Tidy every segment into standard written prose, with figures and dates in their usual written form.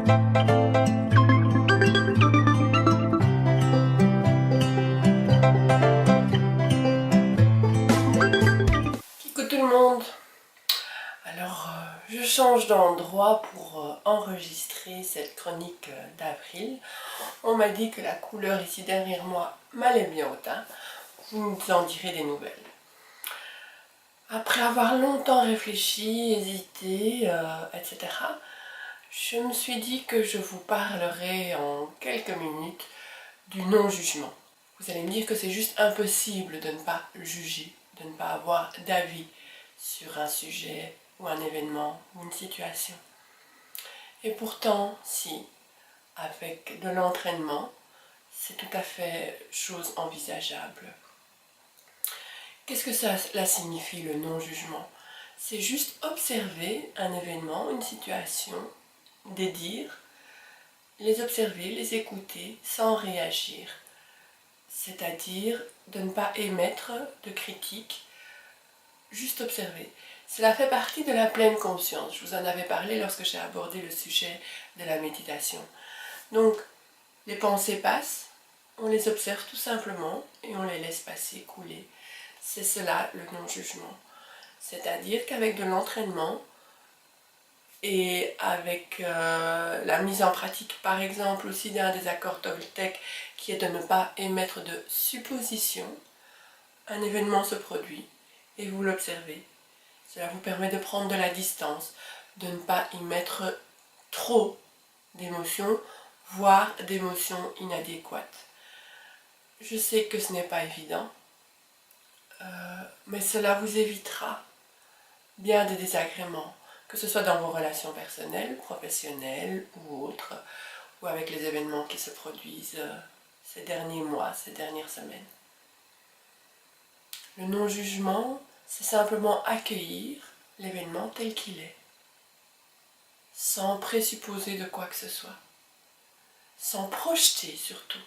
Coucou tout le monde. Alors je change d'endroit pour enregistrer cette chronique d'avril. On m'a dit que la couleur ici derrière moi m'allait bien au teint. Vous nous en direz des nouvelles. Après avoir longtemps réfléchi, hésité, etc., je me suis dit que je vous parlerai en quelques minutes du non-jugement. Vous allez me dire que c'est juste impossible de ne pas juger, de ne pas avoir d'avis sur un sujet ou un événement ou une situation. Et pourtant, si, avec de l'entraînement, c'est tout à fait chose envisageable. Qu'est-ce que cela signifie, le non-jugement? C'est juste observer un événement, une situation, des dires, les observer, les écouter sans réagir. C'est-à-dire de ne pas émettre de critiques, juste observer. Cela fait partie de la pleine conscience. Je vous en avais parlé lorsque j'ai abordé le sujet de la méditation. Donc, les pensées passent, on les observe tout simplement et on les laisse passer, couler. C'est cela le non-jugement. C'est-à-dire qu'avec de l'entraînement et avec la mise en pratique, par exemple, aussi d'un des accords Toltec, qui est de ne pas émettre de suppositions, un événement se produit et vous l'observez. Cela vous permet de prendre de la distance, de ne pas y mettre trop d'émotions, voire d'émotions inadéquates. Je sais que ce n'est pas évident, mais cela vous évitera bien des désagréments, que ce soit dans vos relations personnelles, professionnelles ou autres, ou avec les événements qui se produisent ces derniers mois, ces dernières semaines. Le non-jugement, c'est simplement accueillir l'événement tel qu'il est, sans présupposer de quoi que ce soit, sans projeter surtout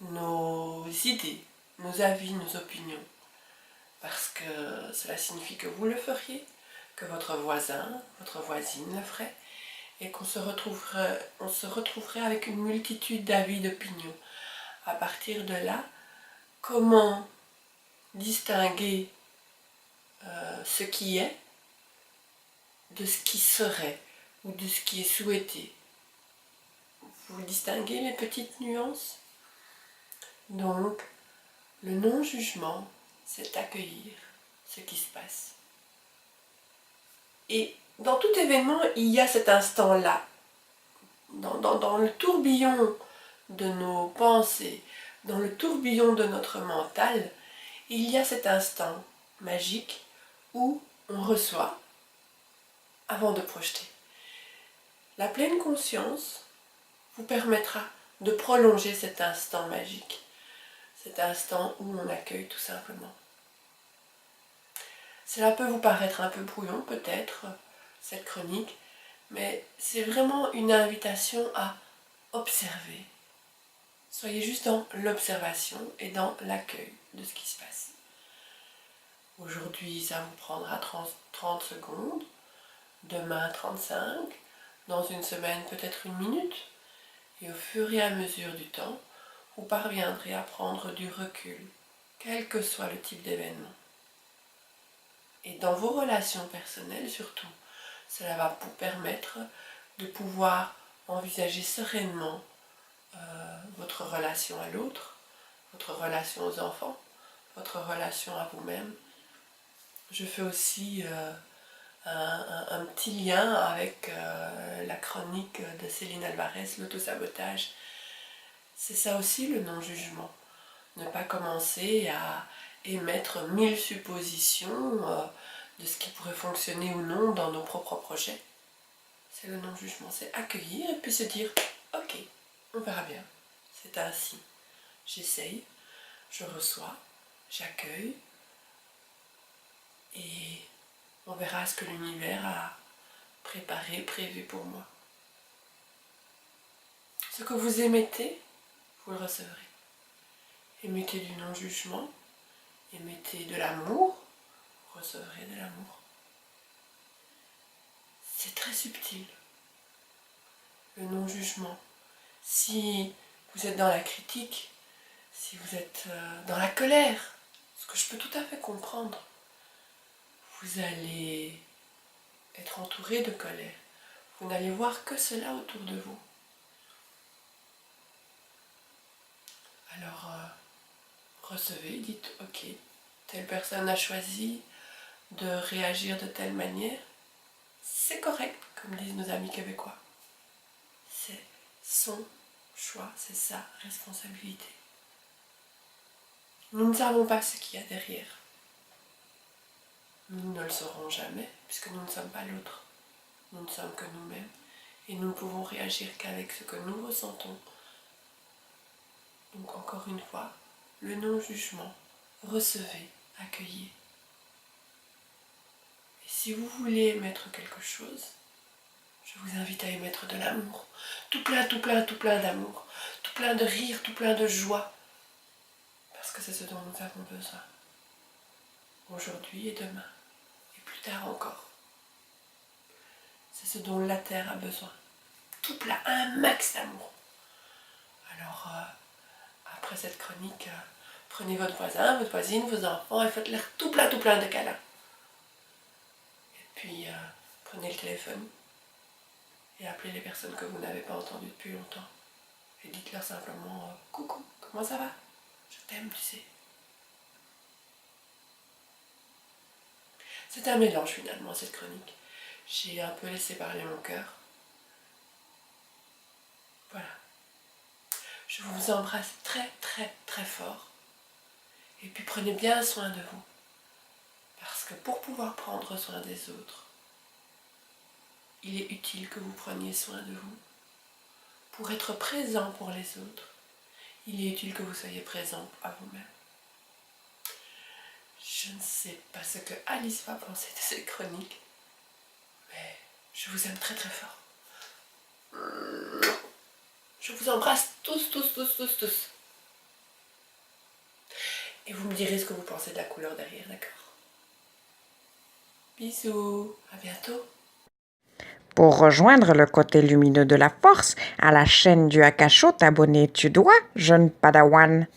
nos idées, nos avis, nos opinions, parce que cela signifie que vous le feriez, que votre voisin, votre voisine le ferait, et qu'on se retrouverait avec une multitude d'avis, d'opinions. À partir de là, comment distinguer ce qui est de ce qui serait ou de ce qui est souhaité? Vous distinguez les petites nuances? Donc, le non-jugement, c'est accueillir ce qui se passe. Et dans tout événement, il y a cet instant-là. Dans le tourbillon de nos pensées, dans le tourbillon de notre mental, il y a cet instant magique où on reçoit avant de projeter. La pleine conscience vous permettra de prolonger cet instant magique, cet instant où on accueille tout simplement. Cela peut vous paraître un peu brouillon peut-être, cette chronique, mais c'est vraiment une invitation à observer. Soyez juste dans l'observation et dans l'accueil de ce qui se passe. Aujourd'hui, ça vous prendra 30 secondes, demain 35, dans une semaine peut-être 1 minute, et au fur et à mesure du temps, vous parviendrez à prendre du recul, quel que soit le type d'événement. Et dans vos relations personnelles surtout, cela va vous permettre de pouvoir envisager sereinement votre relation à l'autre, votre relation aux enfants, votre relation à vous-même. Je fais aussi un petit lien avec la chronique de Céline Alvarez, l'autosabotage. C'est ça aussi le non-jugement. Ne pas commencer à émettre 1000 suppositions de ce qui pourrait fonctionner ou non dans nos propres projets. C'est le non-jugement, c'est accueillir et puis se dire « Ok, on verra bien, c'est ainsi. J'essaye, je reçois, j'accueille et on verra ce que l'univers a préparé, prévu pour moi. » Ce que vous émettez, vous le recevrez. Émettez du non-jugement, émettez de l'amour, vous recevrez de l'amour. C'est très subtil. le non-jugement. Si vous êtes dans la critique, si vous êtes dans la colère, ce que je peux tout à fait comprendre, vous allez être entouré de colère. Vous n'allez voir que cela autour de vous. Alors, recevez, dites ok, telle personne a choisi de réagir de telle manière. C'est correct, comme disent nos amis québécois. C'est son choix, c'est sa responsabilité. Nous ne savons pas ce qu'il y a derrière. Nous ne le saurons jamais, puisque nous ne sommes pas l'autre. Nous ne sommes que nous-mêmes. Et nous ne pouvons réagir qu'avec ce que nous ressentons. Donc encore une fois, le non-jugement, recevez, accueillez. Et si vous voulez émettre quelque chose, je vous invite à émettre de l'amour. Tout plein, tout plein, tout plein d'amour. Tout plein de rire, tout plein de joie. Parce que c'est ce dont nous avons besoin. Aujourd'hui et demain. Et plus tard encore. C'est ce dont la terre a besoin. Tout plein, un max d'amour. Alors, après cette chronique, prenez votre voisin, votre voisine, vos enfants et faites-leur tout plein de câlins. Et puis, prenez le téléphone et appelez les personnes que vous n'avez pas entendues depuis longtemps. Et dites-leur simplement coucou, comment ça va? Je t'aime, tu sais. C'est un mélange finalement, cette chronique. J'ai un peu laissé parler mon cœur. Voilà. Je vous embrasse très très très fort. Et puis prenez bien soin de vous. Parce que pour pouvoir prendre soin des autres, il est utile que vous preniez soin de vous. Pour être présent pour les autres, il est utile que vous soyez présent à vous-même. Je ne sais pas ce que Alice va penser de cette chronique, mais je vous aime très très fort. Je vous embrasse tous. Et vous me direz ce que vous pensez de la couleur derrière, d'accord? Bisous, à bientôt. Pour rejoindre le côté lumineux de la force, à la chaîne du Akasho, t'abonner tu dois, jeune padawan.